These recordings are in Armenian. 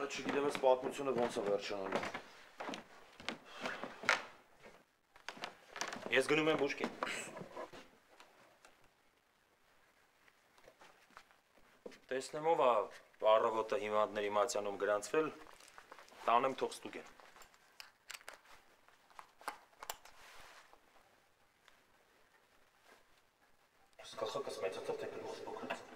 Չգիտեմ ես պատմությունը ոնց է վերջանալու։ Ես գնում եմ բուժկին։ Տեսնեմ ով է առավոտը հիմանդների մատյանում գրանցվել, տանեմ թող ստուգեն։ Գլխակս մեծացավ, թե գլուխս փոքրացավ։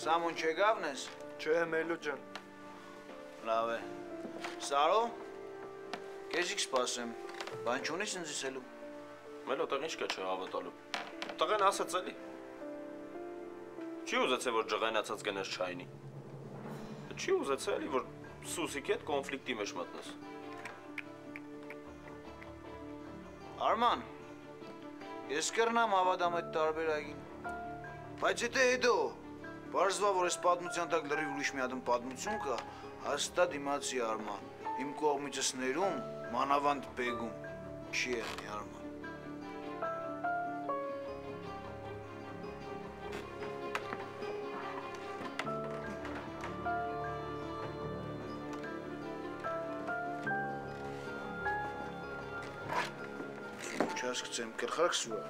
Սամուն չեկավն ես։ Չէ, Մելո ջան։ Լավ է։ Սարո։ Քեզիկ սպասեմ։ Բան չունես ինձ ասելու։ Մելո տեղ ինչ կա չհավատալու։ Տղեն ասաց էլի։ Չի ուզեցել որ ջղայնացած գնաս չայնի։ Չի ուզեցել էլի որ Սուսիկի հետ կոնֆլիկտի մեջ մտնես։ Արման։ Ես կրնամ հավատամ այդ տարբերակին։ Բայց եթե հետո Պարզվա, որ այս պատմության տակ լրիվ ուրիշ մի հատ պատմություն կա, հաստատ իմացի Արման։ Իմ կողմիցս ներում, մանավանդ բեգում։ Չի եղնի Արման։ Չհասկացեմ, կրխարքսու է։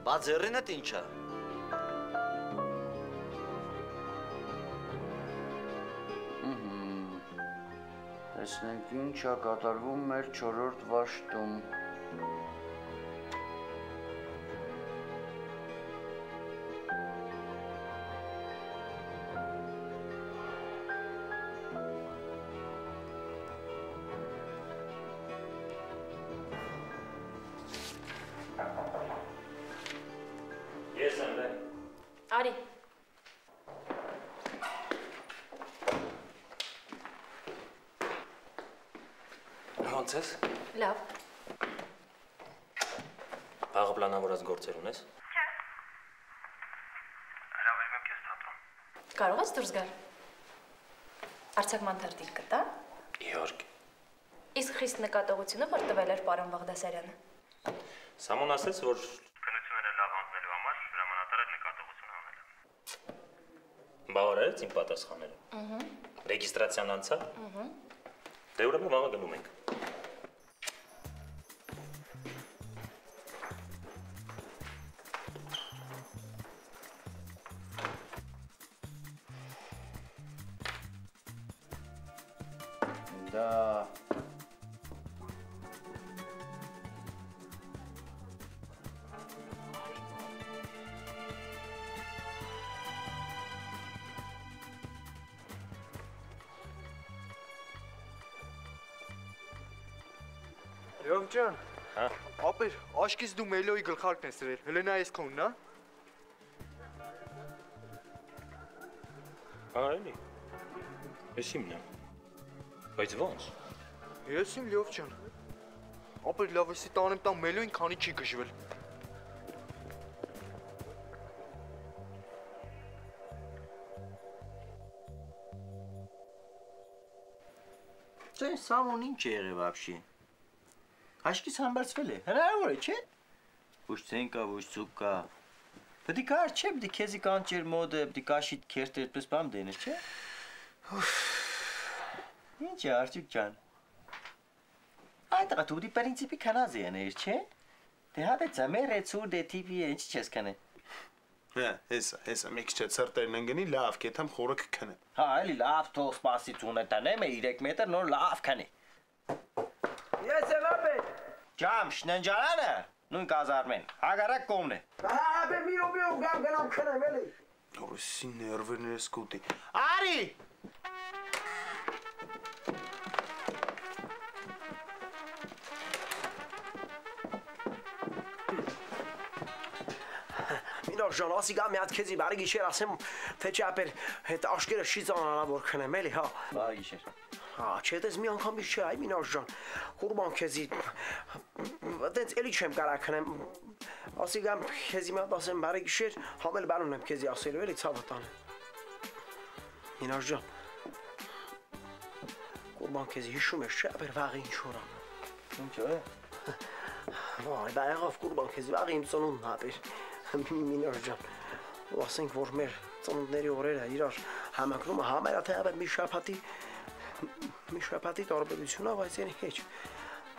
Բա ձեռինդ ինչ է։ Տեսնենք ինչ է կատարվում մեր 4-րդ վաշտում։ Ես եմ դե։ Արի։ Ոնց ես։ Լավ։ Վաղը պլանավորած գործեր ունես։ Չէ։ Հրավիրում եմ քեզ թատրոն։ Կարող ես դուրս գալ։ Արձակման թերթիկ կտա։ Իհարկե։ Իսկ խիստ նկատողությունը որ տվել էր պարոն Բաղդասարյանը։ Սամոն ասեց, որ Քննությունները լավ անցնելու համար հրամանատարը նկատողություն անել է։ բավարարեց իմ պատասխանները։ Ռեգիստրացիան անցա։ Դե ուրեմն վաղը գնում ենք։ Դա Լյով ջան։ Հա։ Ապեր, աշկից դու Մելոյի գլխարկն ես սրել։ Հələ նա ես քոնն, հա։ Հա, էլի։ Ես իմն եմ։ Բայց ոնց։ Ես իմ Լյով ջան։ Ապեր լավ էսի տանեմ տան Մելոյին քանի չի գժվել։ Ձեր Սամոն ինչ է եղել вообще։ Աշկից համբարձվել է, հնարավոր է, չէ։ Ոչ ցեն կա, ոչ ցուկ կա։ Պետք է կար, չէ, պետք է քեզի կանչեր մոդը, պետք է կաշիտ քերտեր, պես բամ դենես, չէ։ Ինչ է, Արտուկ ջան։ Այդ դու դի պրինցիպի կանազ եներ, չէ։ Դե հա դե ծամեր է ցուր դե տիպի ինչ չես կանե։ Հա, հեսա, մի քիչ ծրտերն ընկնի, լավ, կեթամ խորը կքնեմ։ Հա, էլի լավ թող սպասիցունը տանեմ 3 մետր նոր լավ քանի։ Ես եմ ապետ։ Ջամ, շննջարանը, նույն կազարմեն, հագարակ կողմն է։ Հա, բե մի րոպեով գամ գնամ քնեմ էլի։ Որսի ներվերներ ես կուտի։ Արի։ Մինոր ջան, ասի գա մի հատ քեզի բարի գիշեր ասեմ, թե չէ ապեր հետ աշկերը չի ծանանա որ քնեմ էլի, հա։ Բարի գիշեր։ Հա, չէ, դες մի անգամից չէ, այ Մինոր ջան։ Qurban քեզի։ Դες էլի չեմ կարա քնեմ։ Ասի գամ քեզի մի հատ ասեմ բարի գիշեր, համել բանում եմ քեզի ասելու էլի ցավը տան։ Մինաս ջան։ Կուրբան քեզ հիշում ես, չէ՞, ապեր վաղը ինչ օրը։ Ինչ է։ Վայ, բայղով կուրբան քեզ վաղը իմ ծնունդն ապեր։ Մինաս ջան։ Ու ասենք որ մեր ծնունդների օրերը իրար համակրումը համերա թե ապեր մի շաբաթի տարբերությունա, բայց այն հեչ։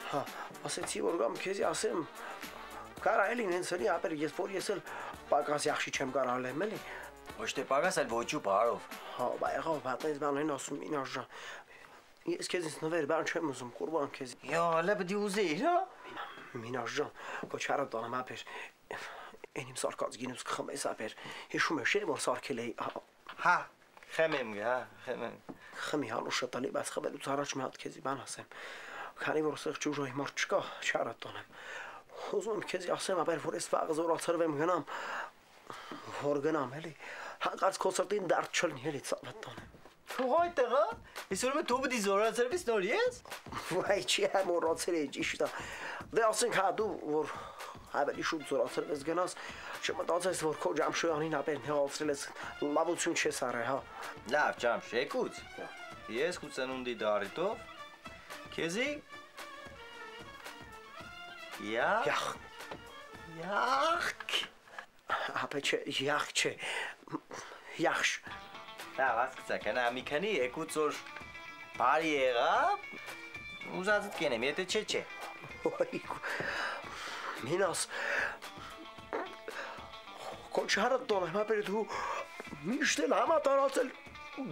Հա, ասեցի որ գամ քեզի ասեմ կարա էլի ինձ էլի ապեր ես էլ պակաս yaxshi չեմ կարող եմ էլի։ Ոչ թե պակաս այլ ոչու բարով։ Հա, բայղով պատես բան են ասում Մինաս ջան։ Ես քեզից նվեր բան չեմ ուզում կուրբան քեզ։ Յա, լավ դի ուզեի, հա։ Մինաս ջան, կոչարը տանեմ ապեր։ Այն իմ սարկած գինուս կխմես ապեր։ Հիշում ես չէ՞ որ սարքել էի։ Հա, խմեմ, հա, խմեմ։ Խմի հանուշը տալի, բայց խմելուց առաջ մի հատ քեզի բան ասեմ։ Քանի որ սեղ ճուժոյի մարդ չկա, չարը տանեմ։ Ուզում եմ քեզի ասեմ ապեր որ ես վաղը զորացրվեմ գնամ։ Որ գնամ էլի։ Հանկարծ կոնցերտին դարձ չլնի էլի ցավը տանեմ։ Թողայ տղա, այսօր դու պետք է զորացրվես նոր ես։ Վայ, չի մոռացել էի ճիշտ է։ Դե ասենք հա դու որ ավելի շուտ զորացրվես գնաս, չմտածես որ քո Ջամշոյանին ապեր հեղացրել ես լավություն չես արել, հա։ Լավ, Ջամշ, եկուց։ Ես կուծենունդի դարիտով քեզի Յախ։ Ապե չէ, յախ չէ։ Յախշ։ Լավ, ասկացա, կնա մի քանի եկուց որ բարի եղավ, ուզածդ կենեմ, եթե չէ։ Մինաս, կոչարը տոնեմ, ապեր դու միշտ էլ համատարածել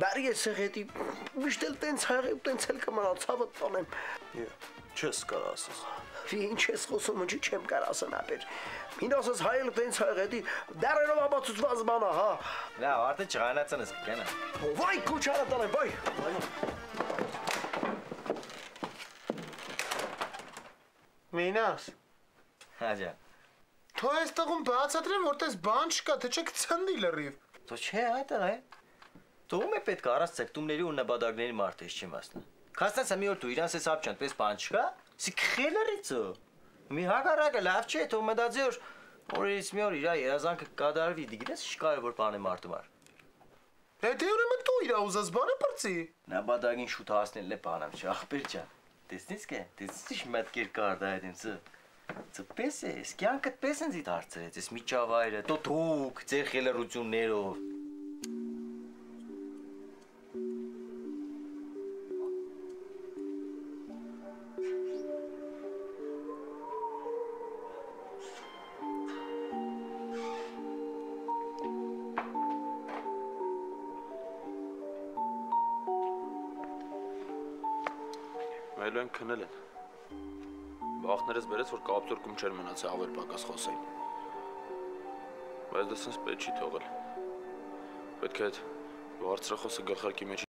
բարի ես եղետի, միշտ էլ տենց հայղի ու տենց էլ կմնա ցավը տոնեմ։ Չես կարող ասես։ Ինչ ես խոսում, ինչի չեմ կարող ասեմ ապեր։ Մինասս հայել տենց հայղետի, դարերով ապացուցված բան է, հա։ Լավ, արդեն չղանացնես կենա։ Վայ, կոչարը տոնեմ, վայ։ Մինաս։ Հա ջան։ Թող այս տղուն բացատրեմ, որտես բան չկա, թե չէ կցնդի լրիվ։ Դու չէ, այդ է։ Դու մե պետք է առած ցեկտումների ու նպատակների մարդ ես չի մասնա։ Քաստանց մի օր դու իրանց էս ապչան, պես բան չկա։ Սի քելերիցո։ Մի հագարակը լավ չէ, թող մտածի որ օրից մի օր իր երազանքը կատարվի, դիգիտես ինչ կարևոր բան է մարդու համար։ Դե ուրեմն դու իր ուզած բանը բրծի։ Նպատակին շուտ հասնելն է բանամ, չէ, ախպեր ջան։ Տեսնես կե, տեսնես մտքեր կար դա այդինց։ Ծպես է, կյանքդ պես են զիտ հարցրեց, ես միջավայրը, դուք, ձեր խելառություններով։ Մայլու են քնել են։ Վախներս բերեց, որ կապտորկում չեր մնացի ավել պակաս խոսեին։ Բայց դա սենց պետք չի թողել։ Պետք է այդ բարձրախոսը գլխարկի մեջ